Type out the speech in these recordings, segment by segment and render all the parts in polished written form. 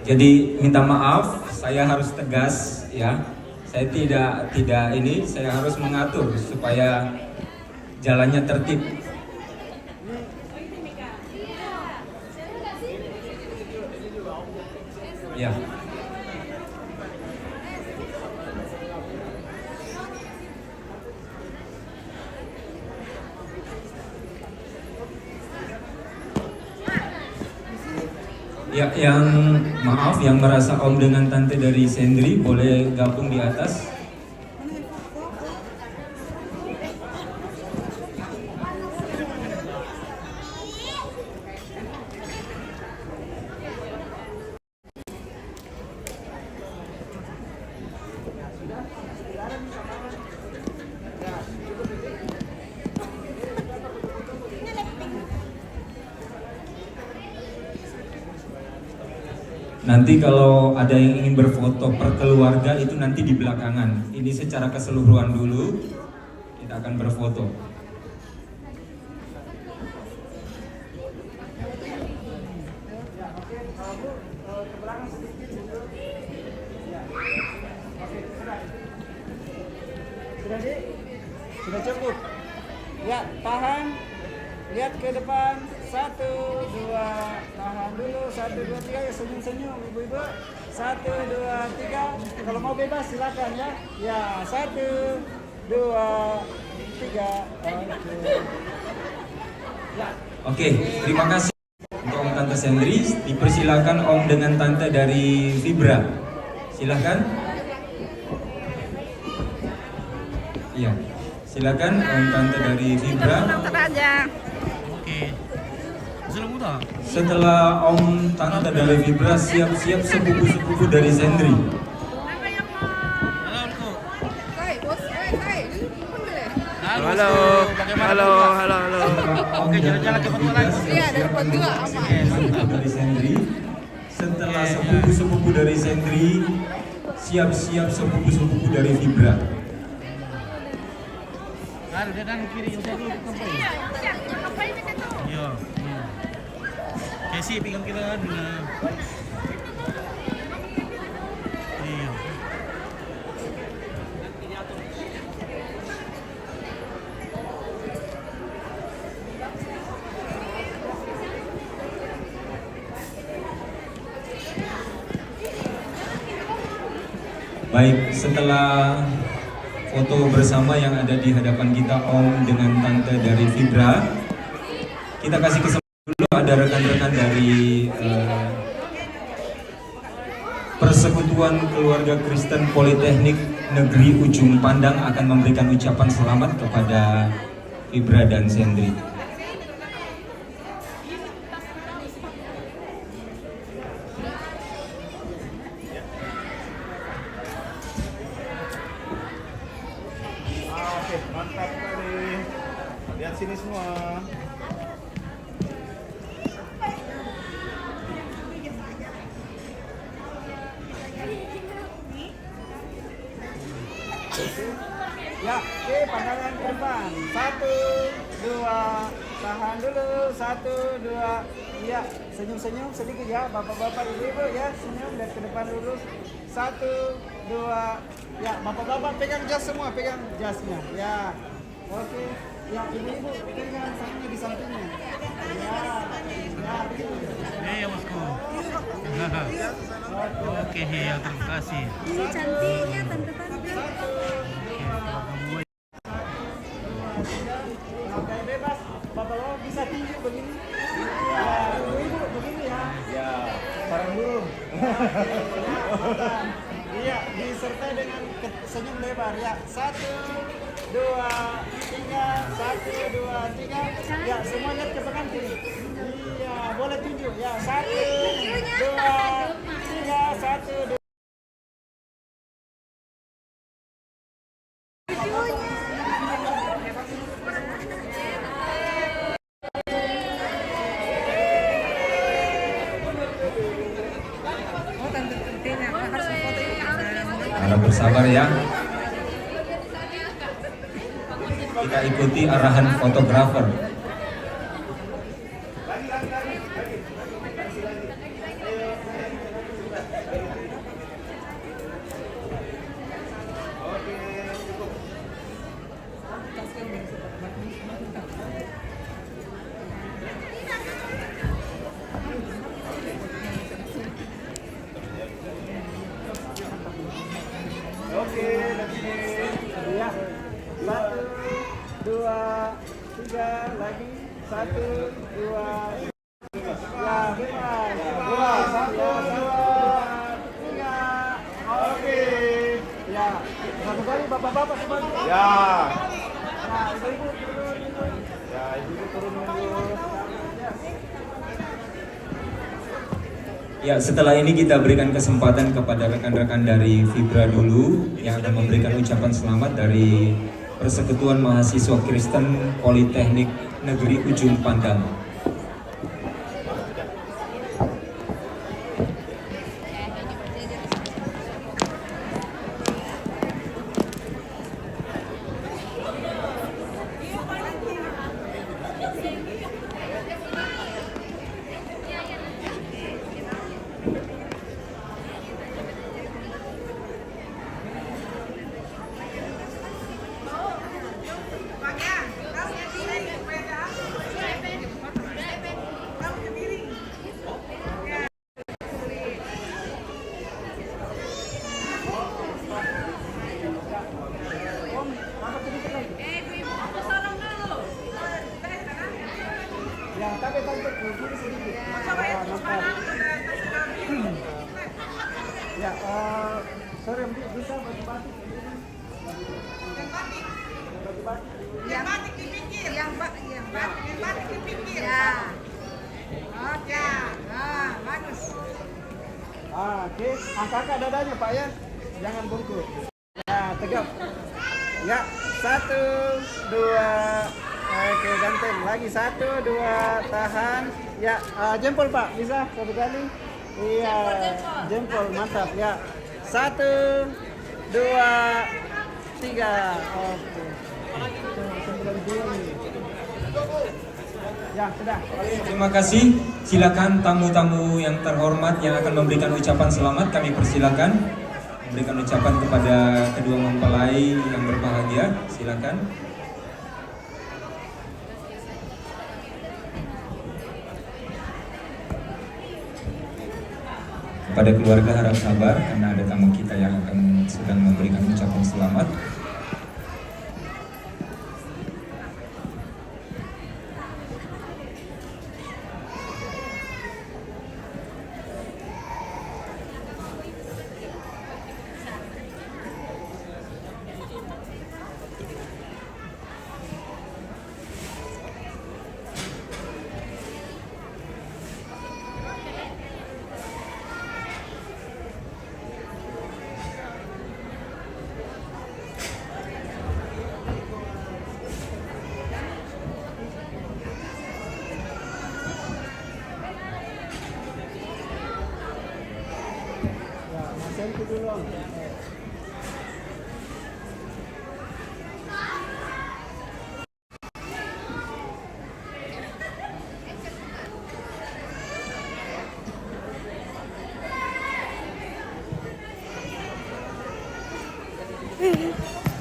Jadi minta maaf, saya harus tegas ya. Saya saya harus mengatur supaya jalannya tertib. Ya. Ya, yang maaf, yang merasa om dengan tante dari Sendri boleh gabung di atas. Nanti kalau ada yang ingin berfoto per keluarga itu nanti di belakangan. Ini secara keseluruhan dulu, kita akan berfoto. Sudah cukup. Ya, tahan. Lihat ke depan. 1, 2, tahan dulu. 1, 2, 3, ya senyum-senyum ibu-ibu. 1, 2, 3. Kalau mau bebas silakan ya. Ya, 1, 2, 3. Oke, terima kasih untuk Om Tante Sendri. Dipersilakan Om dengan Tante dari Vibra. Silakan. Iya, silakan Om Tante dari Vibra. Setelah Om Tante dari Vibra, siap-siap sepupu-sepupu dari Sendri. Halo. Oke, jalan-jalan ke Batu lagi. Iya, dari Batu dari Sendri. Setelah sepupu-sepupu dari Sendri, siap-siap sepupu-sepupu dari Vibra. Ada dia dan kiri udah dulu sampai. Iya. Kasih pegang kita dulu. Iya. Baik, setelah foto bersama yang ada di hadapan kita Om dengan Tante dari Vibra, kita kasih kesempatan dulu ada rekan-rekan dari Persekutuan Keluarga Kristen Politeknik Negeri Ujung Pandang akan memberikan ucapan selamat kepada Vibra dan Sendri. Mantap sekali. Lihat sini semua. Ya, oke, pandangan ke depan. 1, 2, tahan dulu. 1, 2, iya, senyum-senyum sedikit ya, bapak-bapak, ibu-ibu ya, senyum dan ke depan dulu. 1, 2, ya, bapak-bapak pegang jas semua, pegang jasnya, ya, oke, ya, ibu-ibu pegang sampingnya di sampingnya, ya, Iya bosku. Oke, ya terima kasih. Ini cantiknya tante-tante. Oke, bebas, bapak-bapak bisa tinju begini, ya, ibu-ibu begini ya, ya, bareng dulu. Iya, disertai dengan senyum lebar ya. 1, 2, 3, 1, 2, 3. Ya, semua lihat ke pengantin. Iya, boleh tunjuk ya. 1, 2, 3, 1, 2. Harap bersabar ya. Kita ikuti arahan fotografer. satu, dua, ya, bebas. Bebas. Satu, dua, tiga. Oke. Ya, satu kali bapak-bapak kembali. Ya. Nah, ibu-ibu turun. Ya, ibu-ibu turun dulu. Ya, setelah ini kita berikan kesempatan kepada rekan-rekan dari Fibra dulu yang akan memberikan ucapan selamat dari Persekutuan Mahasiswa Kristen Politeknik Negeri Ujung Pandang. Ya, tapi tante begini sedikit. Nampak. Ya, sorry, bisa baju batik. Baju batik. Yang batik dipikir. Yang batik dipikir. Ya. Oke. Nah, bagus. Oke, angkat dadanya Pak ya, jangan bungkuk. Ya, tegap. Ya, satu, dua. Oke, ganteng. Lagi satu, dua, tahan. Ya, jempol Pak, bisa satu kali. Iya, jempol, mantap. Ya, satu, dua, tiga. Oke. Ya, sudah. Terima kasih. Silakan tamu-tamu yang terhormat yang akan memberikan ucapan selamat, kami persilakan memberikan ucapan kepada kedua mempelai yang berbahagia. Silakan. Kepada keluarga harap sabar karena ada tamu kita yang akan sedang memberikan ucapan selamat. Selfie dulu.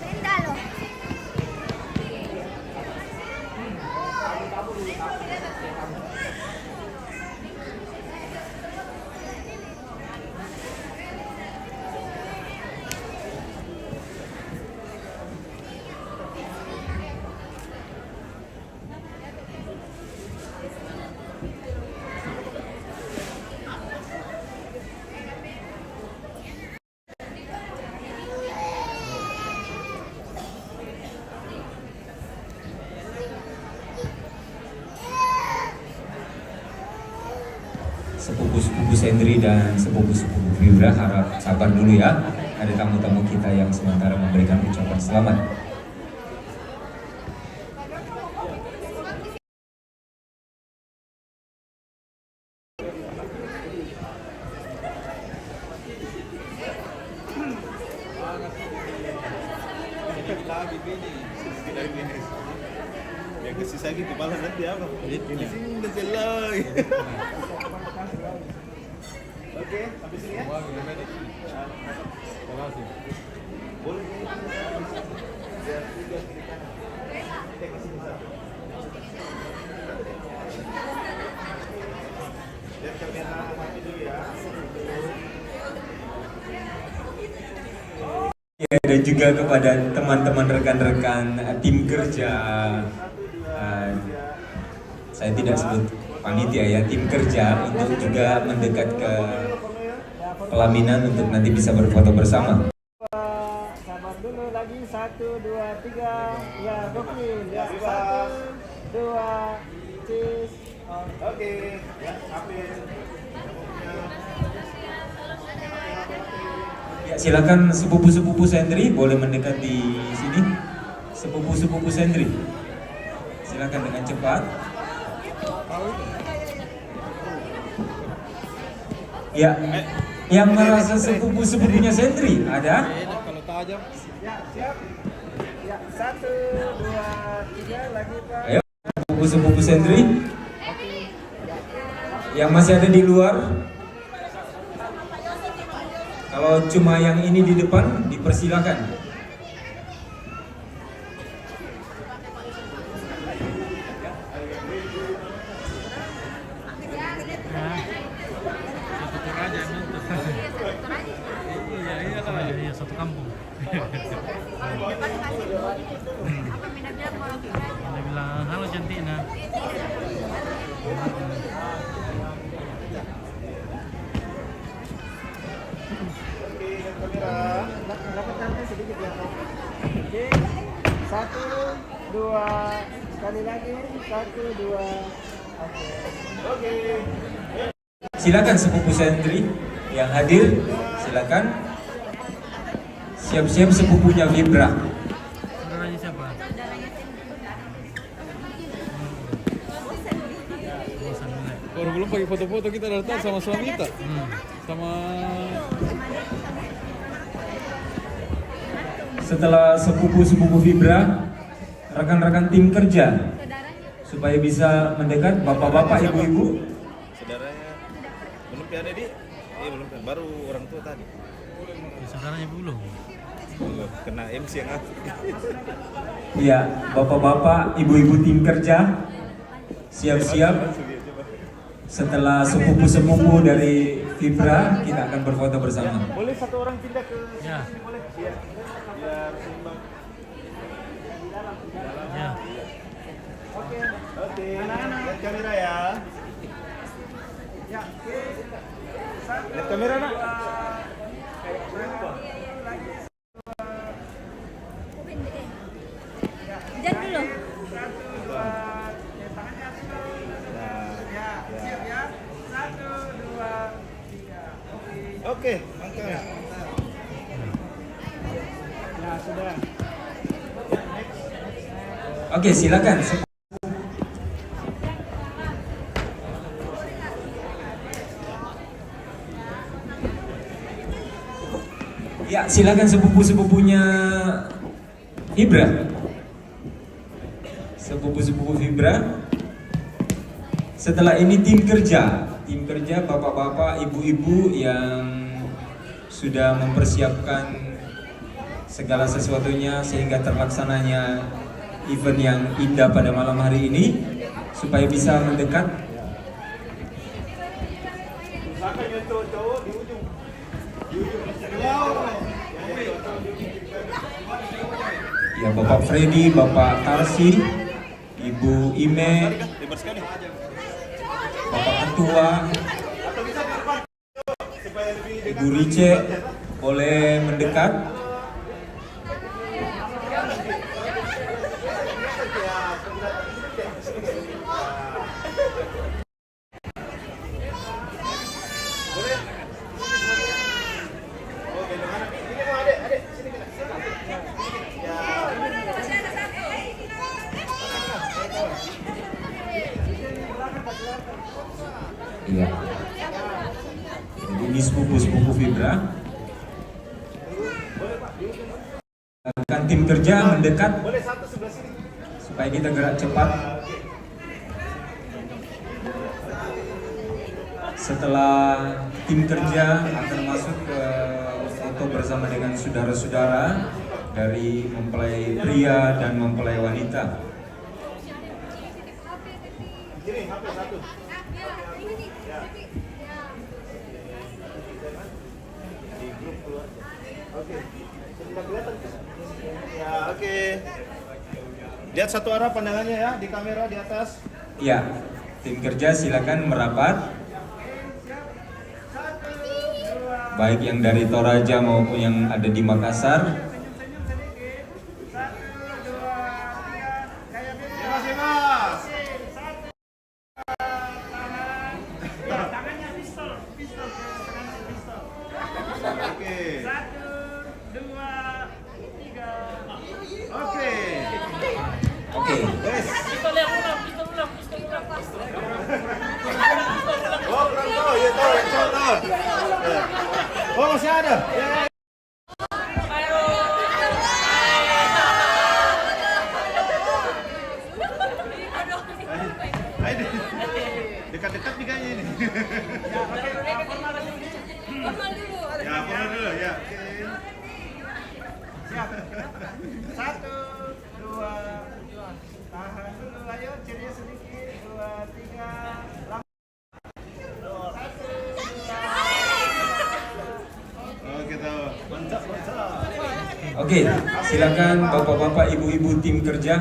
Sendalo. Sepupu-sepupu Sendri dan sepupu-sepupu Fibra harap sabar dulu ya. Ada tamu-tamu kita yang sementara memberikan ucapan selamat. Yang kesisa gitu malah nanti apa? Di sini udah jelek. Oke, habis ini ya. Boleh. Biar tiga kiri kanan. Kita kasih satu. Lihat kamera mati dulu ya. Ya, dan juga kepada teman-teman rekan-rekan tim kerja saya tidak sebut panitia ya, tim kerja untuk juga mendekat ke pelaminan untuk nanti bisa berfoto bersama. Sabar dulu lagi, 1, 2, 3. Ya, gokil. Ya, 1, 2, cheese. Oke. Ya, habis. Ya, silakan sepupu-sepupu Sendri boleh mendekat di sini. Sepupu-sepupu Sendri, silakan dengan cepat. Ya, yang merasa sepupu-sepupunya Sendri ada? Kalau tajam. Ya, siap. Ya, 1, 2, 3 lagi, Pak. Ayo, sepupu-sepupu Sendri yang masih ada di luar. Kalau cuma yang ini di depan, dipersilakan. Iya, satu kampung. Dia bilang, halo cantik nah. Dapat nanti sedikit ya, Pak. Oke. 1, 2, sekali lagi. 1, 2. Oke. Silakan sepupu Sendri yang hadir, silakan. Siap-siap sepupunya Vibra. Saudaranya siapa? Baru belum pakai foto-foto kita datang sama suami kita, sama Setelah sepupu-sepupu Vibra, rekan-rekan tim kerja supaya bisa mendekat, bapak-bapak, ibu-ibu. Saudaranya belum ada di, belum baru orang tua tadi. Ya, saudaranya belum. Belum kena MC yang aku. Iya, bapak-bapak, ibu-ibu tim kerja, siap-siap. Setelah sepupu-sepupu dari Vibra, kita akan berfoto bersama. Boleh satu orang pindah ke Ya. sini, boleh? Iya. Biar seimbang. Ya. Oke. Oke. Anak-anak. Lihat kamera ya. Ya, oke. Lihat kamera nak. Jangan dulu. Ya, siap ya. 1, 2, 3. Oke, mantap. Ya, sudah. Oke, silakan. Ya, silakan sepupu-sepupunya Vibra. Sepupu-sepupu Vibra. Setelah ini tim kerja bapak-bapak, ibu-ibu yang sudah mempersiapkan segala sesuatunya sehingga terlaksananya event yang indah pada malam hari ini supaya bisa mendekat. Silakan yang cowok-cowok di ujung. Ya, Bapak Freddy, Bapak Tarsi, Ibu Ime, Bapak Ketua, Ibu Rice boleh mendekat. Iya. Ini sepupu-sepupu Vibra. Akan tim kerja mendekat supaya kita gerak cepat. Setelah tim kerja akan masuk ke foto bersama dengan saudara-saudara dari mempelai pria dan mempelai wanita. Ya, oke. Lihat satu arah pandangannya ya di kamera di atas. Ya, tim kerja silakan merapat. Baik yang dari Toraja maupun yang ada di Makassar. Senyum-senyum sedikit. 1, 2, 3. Kayak bebas. Satu. Tahan. Ya, tangannya pistol ke tangan pistol. Oke. 1, 2, 3. Oke. Oke. Oh, belum tahu, ya tahu, yang tahu. Oh, masih ada. Ya. Ayo, dekat-dekat nih kayaknya ini. Ya, formal dulu ya. Oke. Siap. 1, 2, tahan dulu. Ayo, ceria sedikit. 2, 3. Oke, tahu. Mantap. Oke, silakan bapak-bapak, ibu-ibu tim kerja.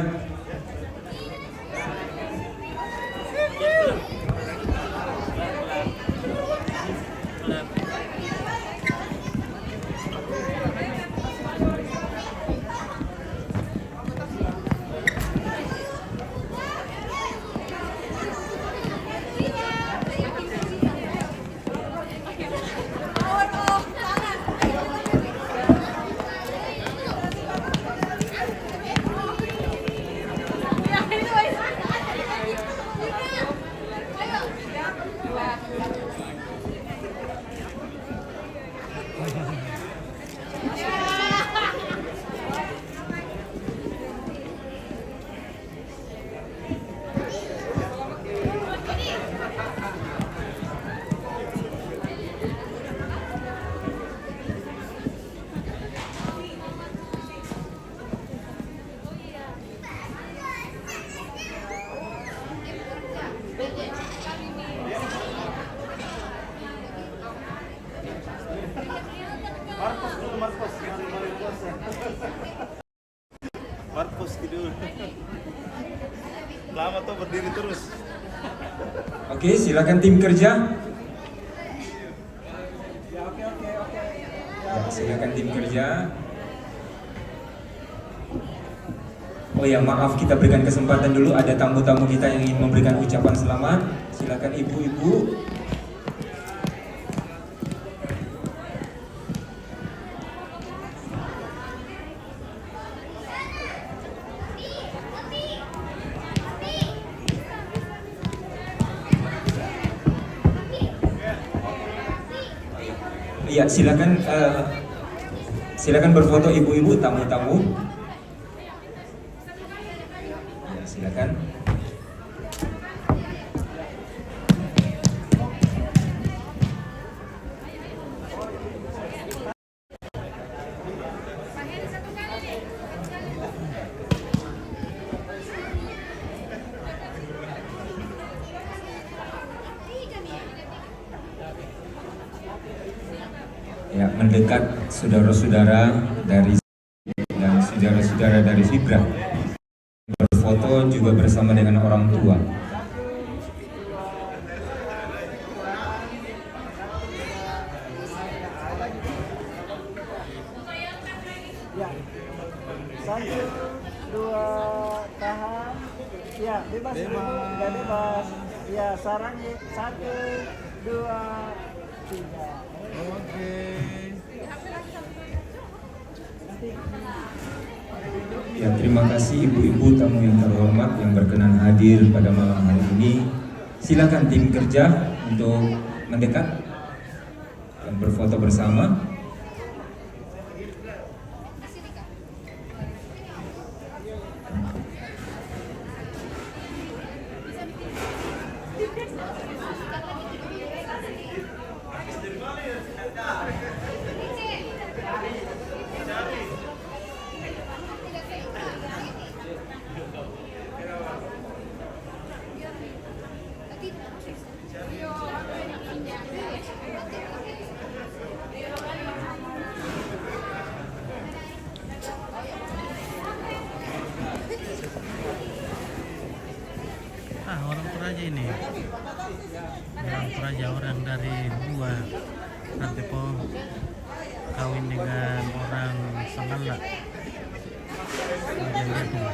Marcos dulu. Lama tuh berdiri terus. Oke, silakan tim kerja. Ya, silakan tim kerja. Oh ya, maaf, kita berikan kesempatan dulu, ada tamu-tamu kita yang ingin memberikan ucapan selamat. Silakan ibu-ibu. Iya, silakan berfoto ibu-ibu, tamu-tamu. Ya, silakan. Ya, mendekat saudara-saudara dari dan saudara-saudara dari Fibra. Berfoto juga bersama dengan orang tua. Ya. 1, 2, tahan. Ya, bebas dulu. Ya, bebas. Ya, sarang. 1, 2, 3. Oke. Ya, terima kasih ibu-ibu tamu yang terhormat yang berkenan hadir pada malam hari ini. Silakan tim kerja untuk mendekat dan berfoto bersama. Orang nanti po kawin dengan orang Sangala. Lihat tuh.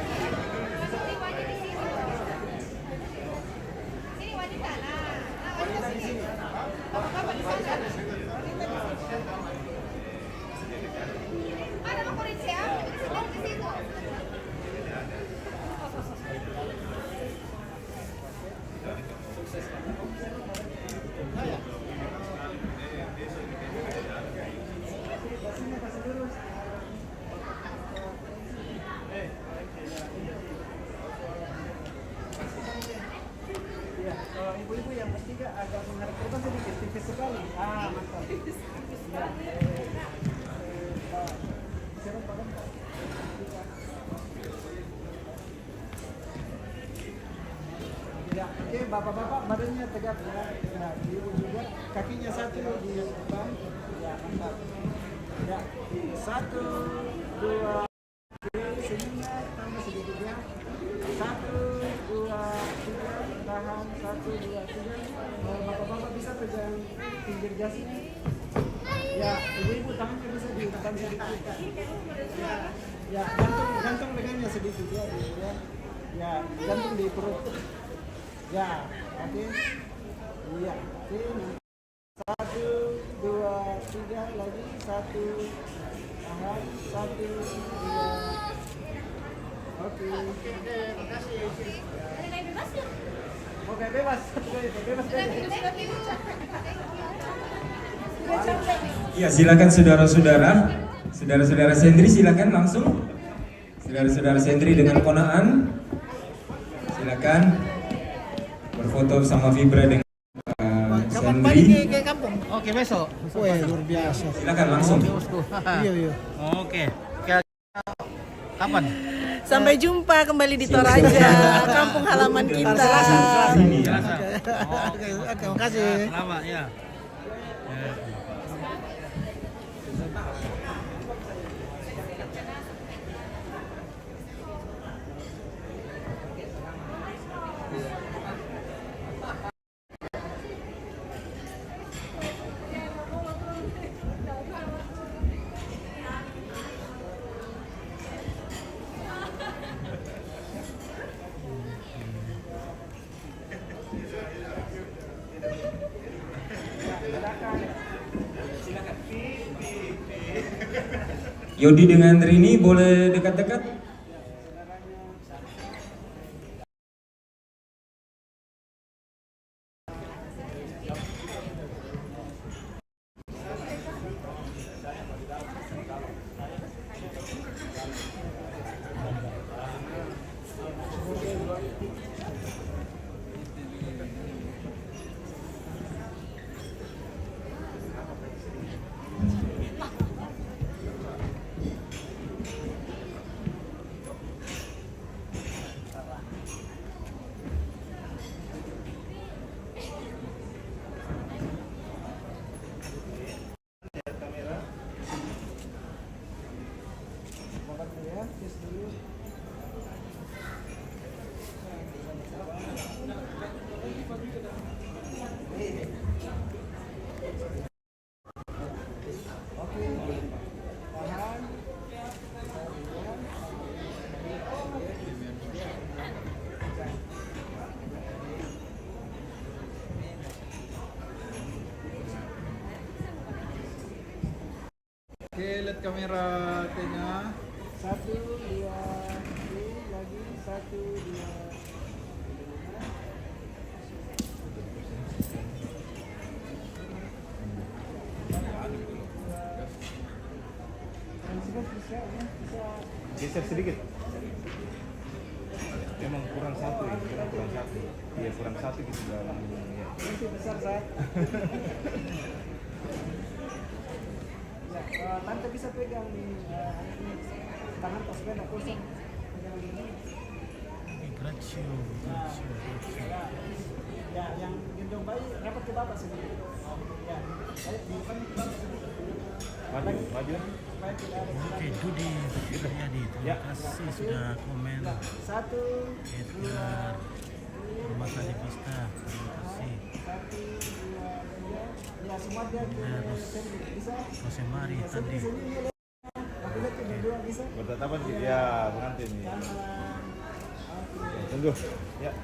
Ya, kalau ibu-ibu yang bertiga agak menghadap ke depan sedikit, tipis sekali. Ah, mantap. Ya, siapa Pak? Ya, oke, bapak-bapak badannya tegap ya. Nah, ibu juga kakinya satu di depan. Ya, mantap. Ya, 1, 2, senyumnya tambah sedikit ya. 1, 2, 3, tahan 1, 2, 3. Bapak-bapak bisa pegang pinggir jasnya. Ya, ibu-ibu tangannya bisa ditekan sedikit. Ya, gantung pegangnya sedikit ya, ibu ya. Ya, gantung di perut. Ya, oke. Iya, oke. 1, 2, 3 lagi. 1, tahan 1, 2. Oke. Oke, bebas. Bebas. Ya, silakan saudara-saudara. Saudara-saudara Sendri silakan langsung. Saudara-saudara Sendri dengan ponaan. Silakan berfoto sama Fibra dengan Sendri. ke kampung? Oke, besok. Wah, luar biasa. Silakan langsung. Iya. Oke. Kapan? Sampai jumpa kembali di Toraja, kampung halaman kita. Sini. Oke, Terima kasih. selamat ya. Yodi dengan Rini boleh dekat-dekat? Oke, lihat kamera tengah. 1, 2, lagi 1, 2. Geser sedikit. Emang kurang satu ya, kurang satu. Iya, kurang satu gitu dalam ya. Ini besar saat. Ya, tante bisa pegang ini tangan pas sepeda kosong. Pegang ini. Ya, yang gendong bayi rapat ke bapak sedikit. Ya, baik di depan ke bapak sedikit. Maju. Supaya tidak ada. Oke, Dudi Suryadi, terima kasih sudah komen. 1, 2, Edgar Rumah Tadi Pista, terima kasih. 1, 2, 3. Ya, semua dia ke sini. Bisa? Jose Mari Ya, tadi. sini. Aku lihat tuh berdua bisa. Bertatapan sih. Ya, pengantin nih. Tangan. Oke. Tunggu. Ya.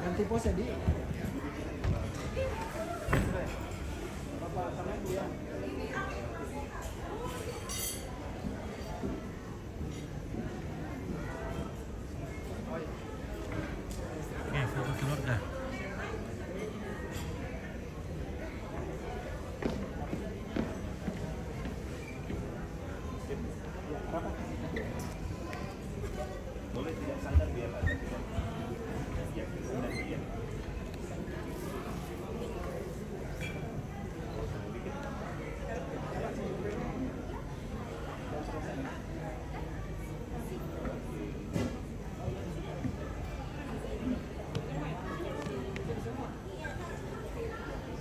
Nanti pose di. Bapak tangan dia. Oke, foto keluarga. Boleh tidak sandar biar ada. Ya, sandar dia.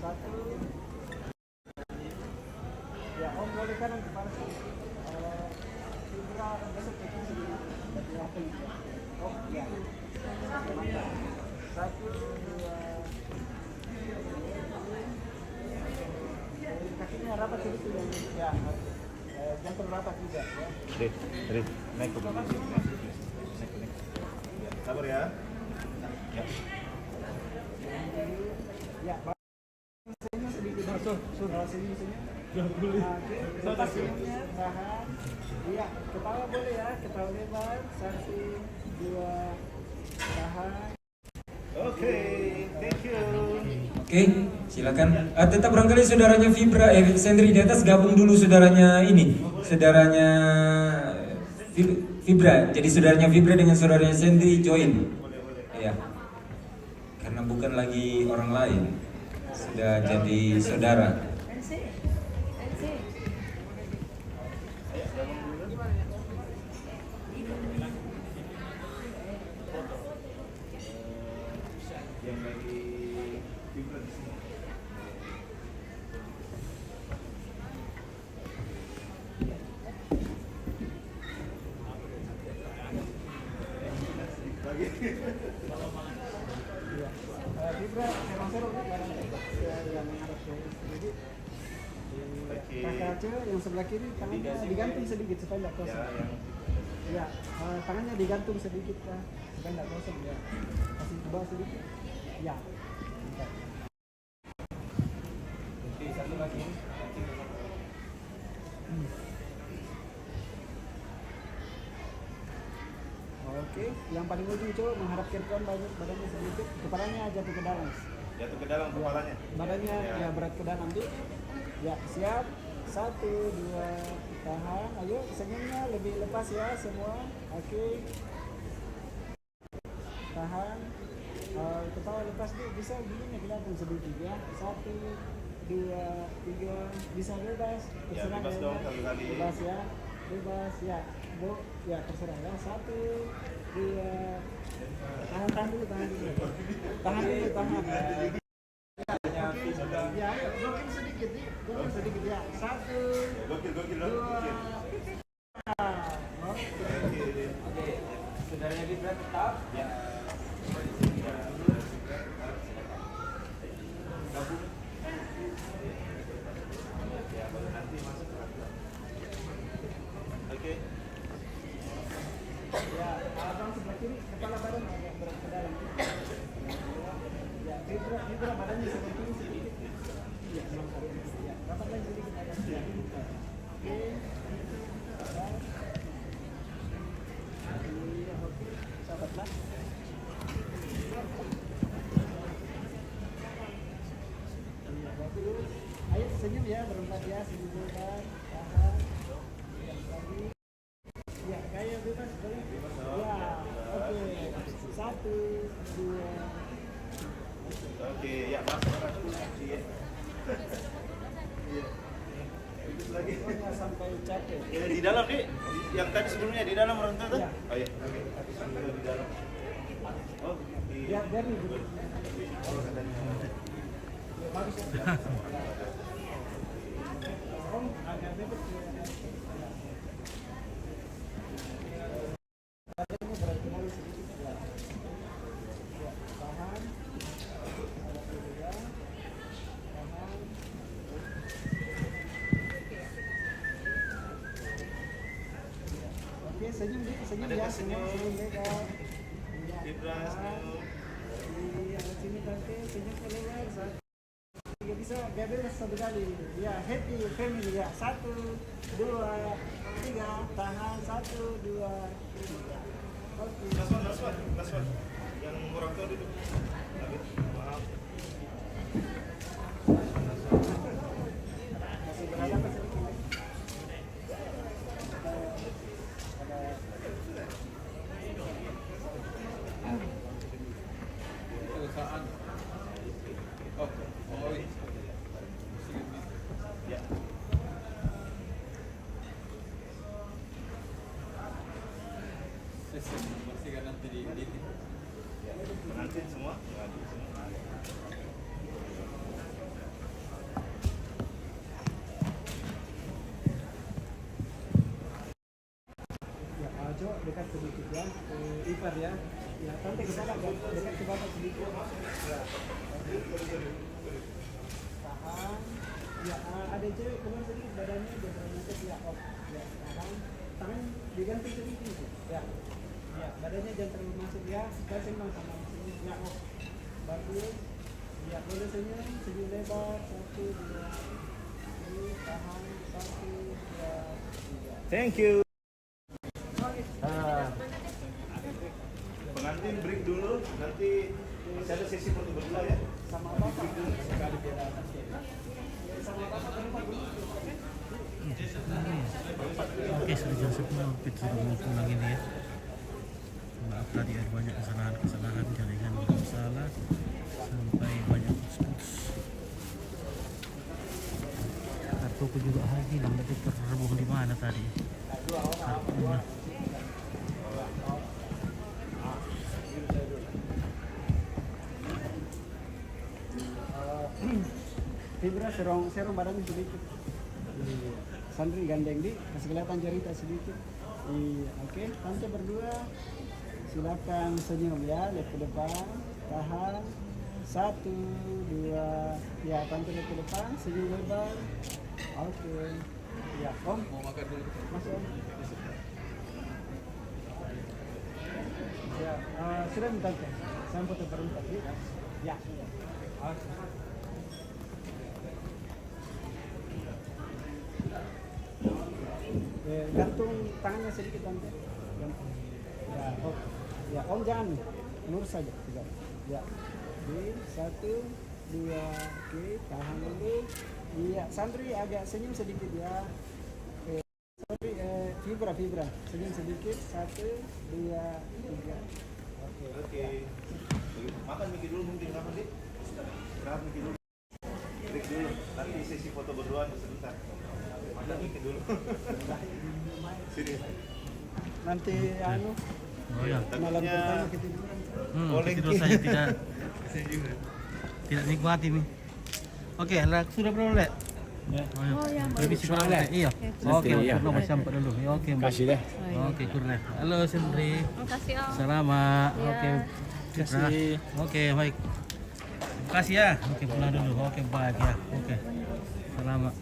Satu. Ya, Om boleh kanan kepala sini. Fibra besok ke sini. Dari apa itu? Oh, ya. Mantap. Satu, dua. Kakinya rapat sedikit ya. Jantung rapat juga ya. Rit, naik ke belakang. Naik. Ya, sabar ya. Ya. Ya, senyum sedikit. Senyum. Oke, lepas senyumnya, tahan. Iya, ketawa boleh ya, ketawa lebar. Satu, dua, tahan. Oke, thank you. Oke, silakan. Tetap barangkali saudaranya Sendri di atas gabung dulu saudaranya ini, saudaranya Fibra. Jadi saudaranya Fibra dengan saudaranya Sendri join. Iya. Karena bukan lagi orang lain, sudah jadi saudara. Yang lagi Fibra di sini. Fibra, serong-serong yang menghadap ke jadi kakak cewek yang sebelah kiri tangannya digantung sedikit supaya tidak kosong. Ya, tangannya digantung sedikit kah supaya tidak kosong ya. Kasih ke bawah sedikit. Ya. Mantap. Satu lagi. Oke, yang paling ujung coba menghadap ke depan badannya sedikit, kepalanya jatuh ke dalam. Jatuh ke dalam kepalanya. Badannya ya berat ke dalam tuh. Ya, siap. Satu, dua, tahan. Ayo, senyumnya lebih lepas ya semua. Oke. Tahan. Ketawa lepas tuh bisa gini kelihatan sedikit ya. Satu, dua, tiga. Bisa bebas. Ya, bebas dong kali-kali. Bebas ya. Bebas ya. Ya terserah ya. Satu, dua. Tahan dulu. Tahan dulu. Ya, ayo, gokil sedikit nih. Gokil sedikit ya. Satu, Gokil. dua. Oke, saudaranya Fibra tetap. Ya. Oke. Ya, abang sebelah kiri, kepala badan agak berat ke dalam. Ya, Fibra badannya sebelah kiri sedikit. Ya, mantap. Ya, rapat lagi sedikit agak sedikit. Oke. Sabar. Iya, oke. Sabarlah. Iya, bagus. Ayo senyum ya, berempat ya, senyum bebas. Tahan. Lagi. Ya, gaya bebas boleh. Ya, oke. Satu, dua. Oke, ya masuk ya. Iya. Lagi. Pokoknya sampai capek. Ya, di dalam nih, yang tadi sebelumnya di dalam orang tua tuh. Iya. Oh iya. Oke. Di dalam. Oh, di. Ya, biar nih. Ya, bagus ya. Om, agak bebas ya. Badannya berat kembali sedikit ya. Ya, tahan. Tahan. senyum ya, senyum lebar. Iya. Fibra, senyum. Iya, sini tante, senyum ke lebar. Tiga bisa, gagal satu kali. Ya, happy family ya. 1, 2, 3, tahan 1, 2, 3. Oke. Last one. Yang orang tua duduk. Maaf. Masih berapa sedikit lagi? Perusahaan. Oh, iya. Ya. Bersihkan nanti di Pengantin semua. Ya, coba dekat sedikit ya, ipar ya. Ya, tante ke sana, dekat ke bapak sedikit. Ya. Tahan. Ya, ada cewek keluar sedikit badannya, dia terangkat ya, off. Ya, tahan. Tangan diganti sedikit. Ya. Ya, badannya jangan terlalu masuk ya. Kita sembang sama sini. Ya, off. Bagus. Ya, boleh senyum lebar. 1, 2, tahan. 1, 2, 3. Thank you. Pengantin break dulu, nanti masih ada sesi foto berdua ya. Sama bapak sekali biar atas ya. Sama bapak ke depan dulu. Oke, sudah jam 10, kita sudah mau pulang ini ya. Maaf tadi ada banyak kesalahan jaringan bermasalah sampai banyak putus. Kartuku juga hilang, tapi terhubung di mana tadi? Kartunya. Fibra serong badannya sedikit. Iya. Sandri gandeng di, kasih kelihatan cerita sedikit. Iya, oke. Tante berdua, silakan senyum ya, lihat ke depan, tahan. 1, 2, ya tante lihat ke depan, senyum lebar. Oke. Ya, Om. mau makan dulu. Masuk Om. Ya, sudah minta tante. Saya foto berempat ya. Ya, sudah. Oke. Gantung tangannya sedikit tante. Gantung. Ya, Om. Ya, Om jangan lurus saja. Tiga. Ya. Oke, 1, 2, oke, tahan dulu. Iya, Sandri agak senyum sedikit ya. Oke, Sandri, fibra, senyum sedikit. 1, 2, 3. Oke. Makan mikir dulu mungkin kapan sih? Istirahat mikir dulu. Break dulu. Nanti sesi foto berdua sebentar. Makan mikir dulu. Sini. Nanti anu Oh ya. malam pertama ketiduran. Tidur saya tidak nikmati nih. Oke, sudah belum Lek? Oh ya, permisi Pak Lek. Iya. Oke, nomor sampai dulu. Ya, oke, Mbak. Kasih deh. Oke, kurang. Halo, Sendri. Makasih Om. Selamat. Ya. Oke. Kasih. Oke, baik. Terima kasih ya. Oke, pulang dulu. Oke, baik ya. Oke. Selamat.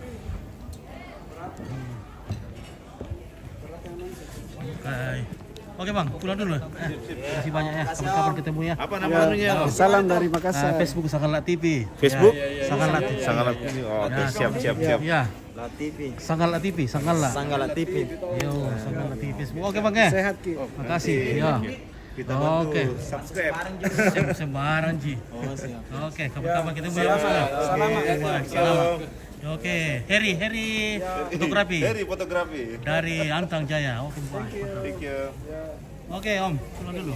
Oke Bang, pulang dulu. Terima kasih banyak ya. Kapan-kapan ketemu ya. Apa nama anunya? Salam dari Makassar. Facebook Sangalat TV. Facebook? Sangalat. Sangat ini. Oh, oke, siap. Ya. La TV. Sangalat TV, Sangalat. Sanggala TV. Yo, Sangalat TV Facebook. Oke Bang ya. Sehat Ki. Makasih. Ya. Kita bantu Oke. subscribe. Sembarang Ji. Oh, siap. Oke, kapan-kapan ketemu ya. Selamat. Oke, Heri fotografi Heri fotografi. dari Antang Jaya. Oke, baik. Thank you. Oke Om, pulang dulu.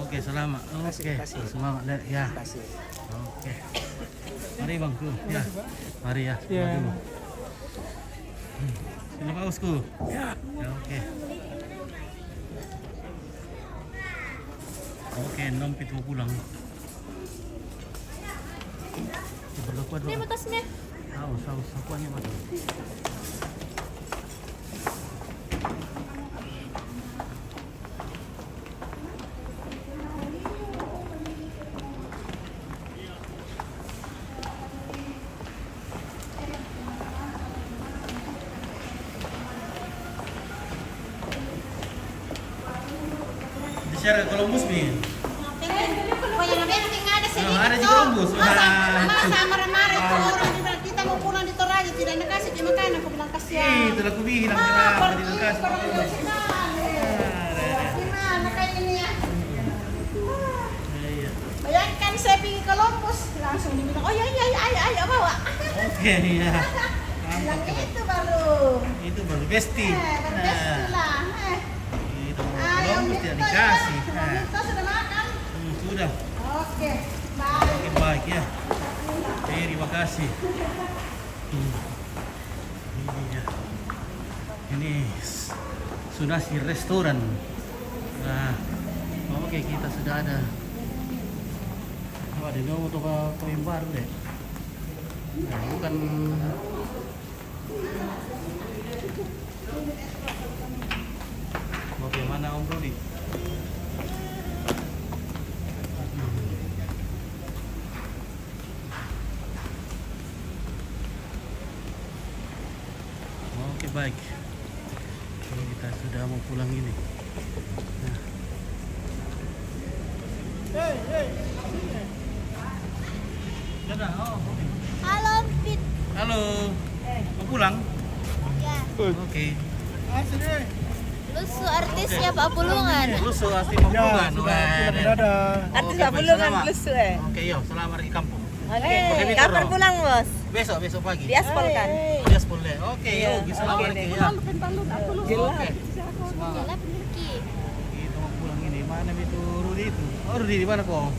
Oke, selamat. Oke, semangat Dek. Ya. Oke. Mari Bang, dulu. Ya. Mari ya. Pulang dulu. Sini Pak Usku. Ya, oke. Oke, 6 pitu pulang. Berlaku dulu. Ini batasnya. Saus, sakuannya mana? Share Columbus nih. Pokoknya namanya tinggal ada sedikit. Ada di Columbus. Masa marah-marah itu orang bilang kita mau pulang di Toraja tidak ada kasih di makanan. Aku bilang kasihan. Itu aku bilang kenapa di Pergi kasih. orang jauh sekali. Gimana kayak ini ya? Iya. Bayangkan saya pergi ke Lombos langsung dibilang oh iya ayo bawa. Oke, iya. Yang itu baru. Itu baru bestie. Berbest lah. Itu Ayo Columbus tidak dikasih. Kita sudah makan. Sudah. Oke, baik. Oke, baik ya. Terima kasih. Ini ya. Ini Sunasi restoran. Nah, oke kita sudah ada. Oh, ada nomor toko yang baru deh. Nah, bukan. Bagaimana Om Rudi? Oke baik. Ini kita sudah mau pulang ini. Nah. Dadah, oh, oke. Halo, Fit. Halo. Mau pulang? Ya. Oke. Lu artisnya Pak Pulungan. Lu asli Pampungan. Artis Pak Pulungan plus Oke, yuk, selamat di kampung. Oke. Oke, Kapan Bro. pulang, Bos? Besok pagi. Diaspol kan? Dia sepuluh. Oke, Iya. yuk, selamat Oke, lagi deh. ya. Oke. Semangat. Kita mau pulang ini. Mana itu Rudi itu? Oh, Rudi di mana kok?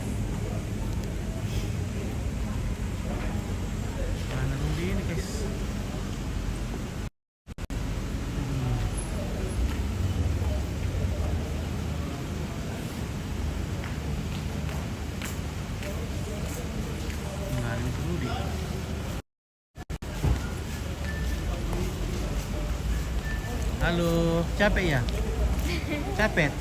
Mana Rudi ini, guys? Mana itu Rudi? Halo, capek ya? Capek.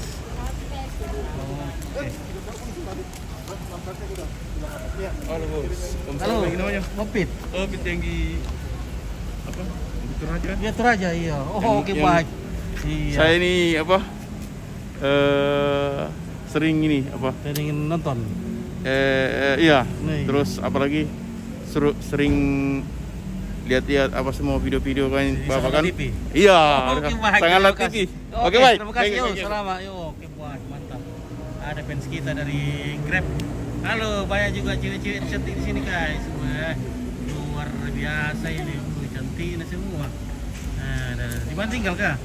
Halo bos. Om Halo, lagi namanya. Mopit. Oh, Pit yang di apa? Di Toraja. Ya Toraja iya. Oh, oke Yang- baik. Iya. Saya ini apa? Sering ini apa? Saya ingin nonton. Iya. Nih. Terus apalagi sering lihat-lihat apa semua video-video kan Di Bapak Sangat kan? TV? Iya, Oke, baik, Sangat terima TV. kasih. Oke, baik. Terima kasih. Baik, Yuk, baik, baik. selamat. Yuk, oke, baik, mantap. Ada fans kita dari Grab. Halo, banyak juga cewek-cewek cantik di sini guys. Wah, luar biasa ini. Cantik semua. Nah, di mana tinggal kah?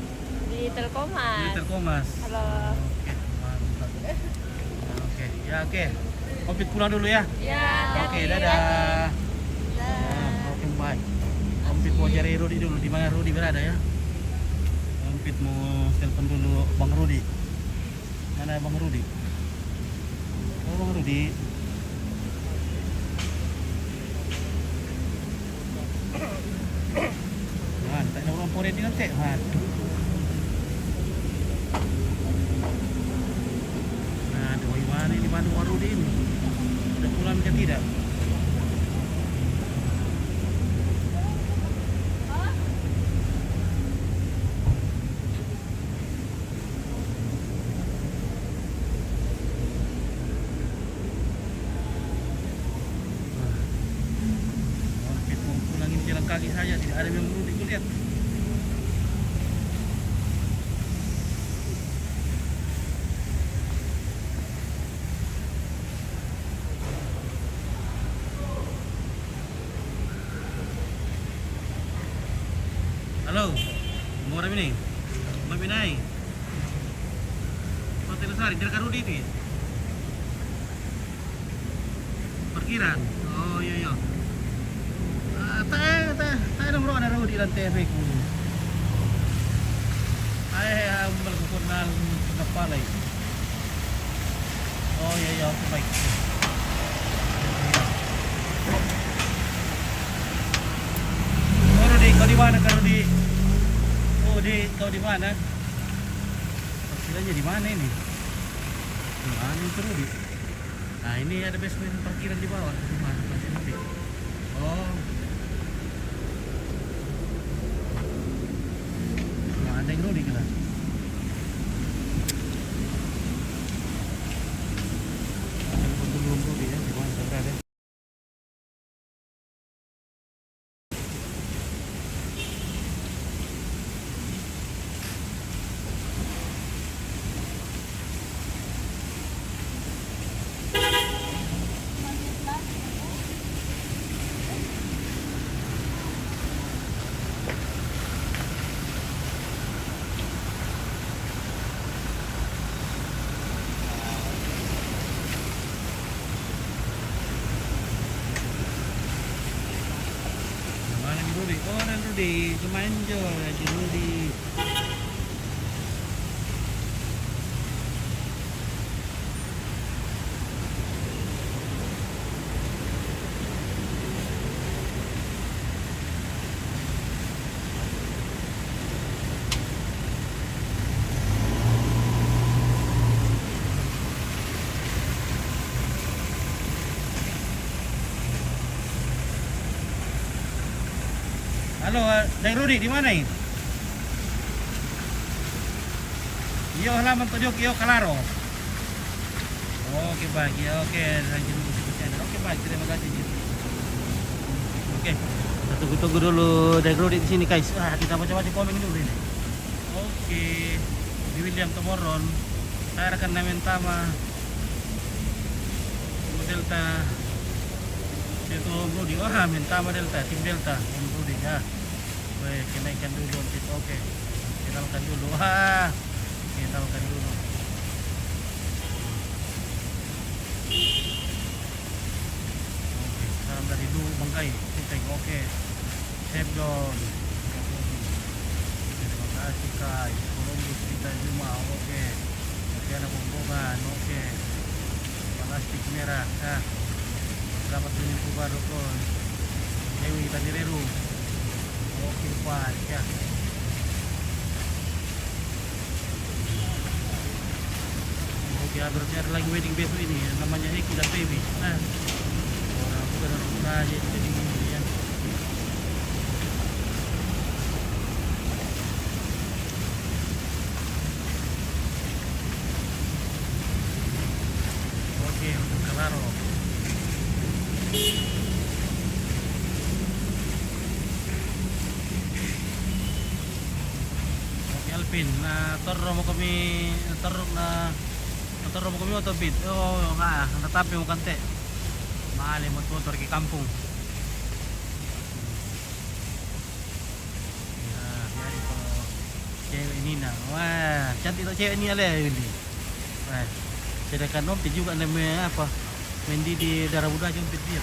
Di Di Telkomas. Telkomas. Halo. Oke, mantap. Oke, ya oke. Opit pulang dulu ya. Ya. Oke, dadah. Nah, oke, baik. Ompit mau cari Rudi dulu. Di mana Rudi berada ya? Ompit mau telepon dulu Bang Rudi. Mana Bang Rudi? Oh, Bang Rudi. Nah, tanya orang pore di nanti. Aduh. Nah, aduh, gimana ini Bang Rudi ini? Sudah pulang ke tidak? Ompit mau pulangin jalan kaki saja, tidak ada yang Rudi lihat. Halo, mau orang ini? Mau pinai? Hotel Sari, dari Rudi itu ya? Parkiran? Oh iya iya. Tayo ng bro na Rudi lang TV ko. Ay, malkukunan na palay. Oh iya iya, okay baik. Oh Rudi, kau di mana kau Rudi? Oh di, kau di mana? Parkirannya di mana ini? Di mana itu Rudi? Nah ini ada basement parkiran di bawah. Di mana masih Rudi? Oh. Nah, ada yang Rudi kena. Rudi, Kemanjo, Haji Rudi. Halo, Dai Rudi di mana ini? Iyo halaman tujuh iyo Kalaro. Oke baik, ya oke. Oke baik, terima kasih. Oke, kita tunggu dulu Dai Rudi di sini guys. Kita baca-baca komen dulu ini. Oke, di William Tomoron. Saya rekan Namen Tama. Delta. Itu Rudi, Tama Delta, tim Delta, tim Rudi ya. Baik, kenaikan dulu, oke. Kenalkan dulu, kenalkan dulu. Oke, salam dari dulu Bangkai, oke. Save John. Terima kasih Kai. Columbus kita Juma, oke. Okeana Bombongan, oke. Plastik merah, Selamat menyembuh baru kon. Dewi Tadireru. Oke Pak, ya. Oke, berarti ada lagi wedding besok ini, namanya Eki dan Baby. Nah, orang aku dan orang aja jadi ini ya. Oke, untuk Kalaro. Oke Alvin, nah torro mo kami atau bit. Oh, natapi mo kante. Maali mo motor ke kampung. Ya, biar itu cewek ini nah. Wah, cantik tuh cewek ini ale ini. Wah, sedangkan Om juga namanya apa? Mendi di darah muda jemput dia.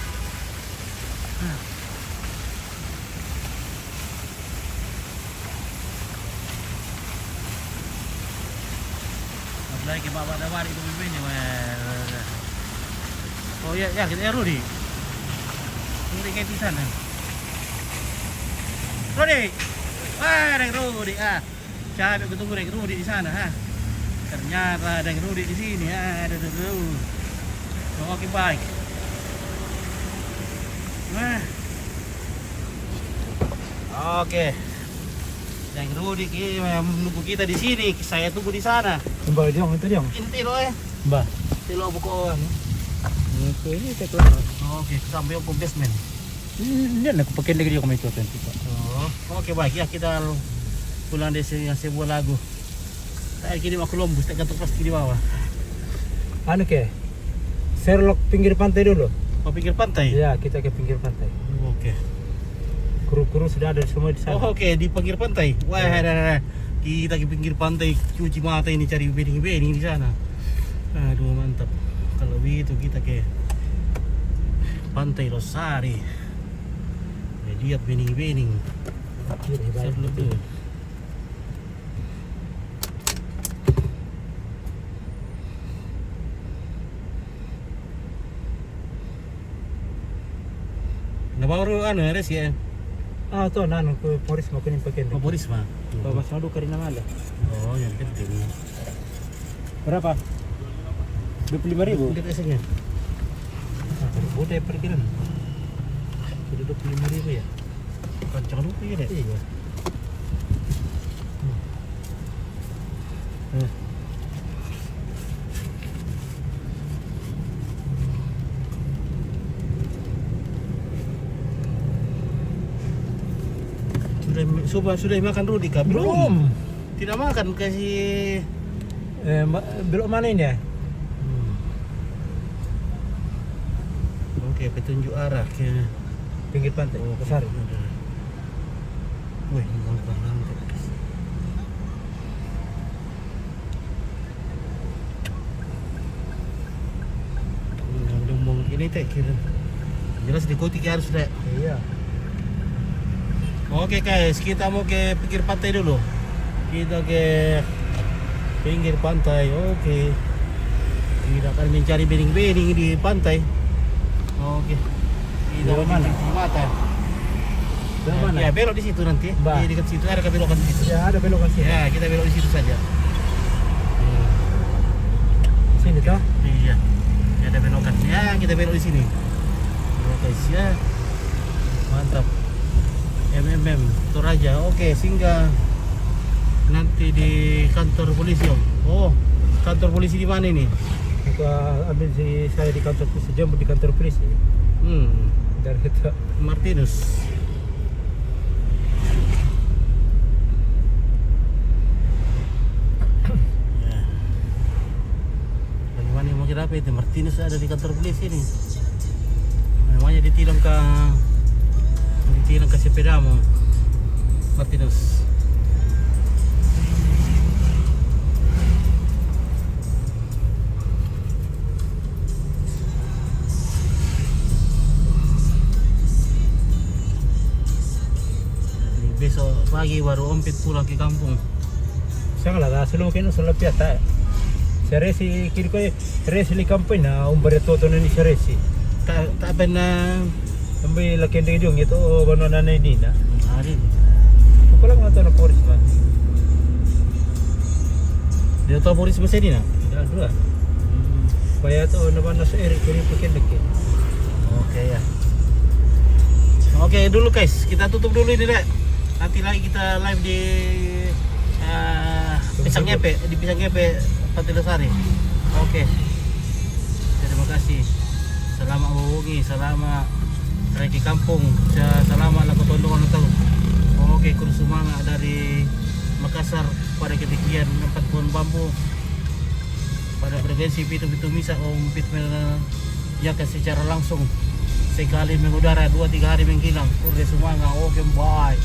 Lagi bawa dawar itu ini. Oh ya, kita Rudi. Rudi kayak di sana. Rudi. Ada Rudi. Capek ketemu dengan Rudi di sana. Ternyata ada Rudi di sini. Ada dulu. Oke baik. Oke. Yang Rudi menunggu kita di sini, saya tunggu di sana. Mbak Diong itu Diong. Inti loh Mbak. Tilo bukuan. Oke, ini teklar. Oke, sampai ke basement. Ini aku pakai lagi dia kami itu nanti Pak. Oh, oke baik ya kita pulang dari sini sebuah lagu. Saya kirim aku Columbus, tak gantung plastik di bawah. Anu ke? Sherlock pinggir pantai dulu. Mau pinggir pantai? Ya, kita ke pinggir pantai. Oke. Kru-kru sudah ada semua di sana. Oh, oke, di pinggir pantai. Wah, ada. Kita ke pinggir pantai cuci mata ini cari bening-bening di sana. Aduh, mantap. Kalau begitu kita ke Pantai Losari. Lihat bening-bening. Seru tuh. Nah, baru res ya. Tuh nanu ke Poris mau kuning pakai. Oh, Boris mah. Bawa sadu karina mala. Oh, yang penting. Berapa? 25.000. Lihat esnya. Udah perkiraan. Sudah 25.000 ya. Kencang lupa ya deh. Iya. Sudah makan Rudi kah? Belum. Tidak makan, kasih Belok mana ini ya? Oke, petunjuk arah ke Pinggir pantai. Besar. Wih, langkah. Udah ngomong ini teh kira. Jelas di koti harus deh. Iya. Oke guys, kita mau ke pinggir pantai dulu. Kita ke pinggir pantai. Oke. Kita akan mencari bening-bening di pantai. Oke. Kita Belok mana? di mata. Belok mana? Ya belok di situ nanti. Bah. Di dekat situ ada kebelokan di situ. Ya ada belokan sini. Ya, kita belok di situ saja. Sini toh. Iya. Ya, ada belokan. Ya, kita belok di sini. Ya guys ya. Mantap. MMM Toraja. Oke, singgah nanti di kantor polisi Om. Oh, kantor polisi di mana ini? Aku ambil si saya di kantor polisi, jemput di kantor polisi. Dari itu. Martinus. Ya. Bagaimana mau kita apa itu? Martinus ada di kantor polisi ini. Namanya ditilang ke sepedamu. Martinus. Besok pagi baru Om Pit pulang ke kampung. Saya lah selalu kena selalu piata. Saya resi kiri ko resi di kampung na umbare toto na ni saya resi. Tak pernah Ambil laki dia jong itu banana na ini na. hari. Aku lang nonton na polis man. Dia tahu polisi masih ini nak? Dah dua. Kaya to na ba na sa eri kiri pakin laki. Oke ya. Oke dulu guys, kita tutup dulu ini dek. Nanti lagi kita live di Pisang Ngepe, di Pisang Ngepe Patilasari. Oke. Terima kasih. Selamat menghubungi, selamat Reki Kampung, selamat laku tondongan tahu. Oke, kurus semangat dari Makassar pada ketinggian 4 pohon bambu pada frekuensi pitu-pitu misa Om Pit menyaksikan secara langsung sekali mengudara 2-3 hari menghilang. Kurus semangat, oke bye.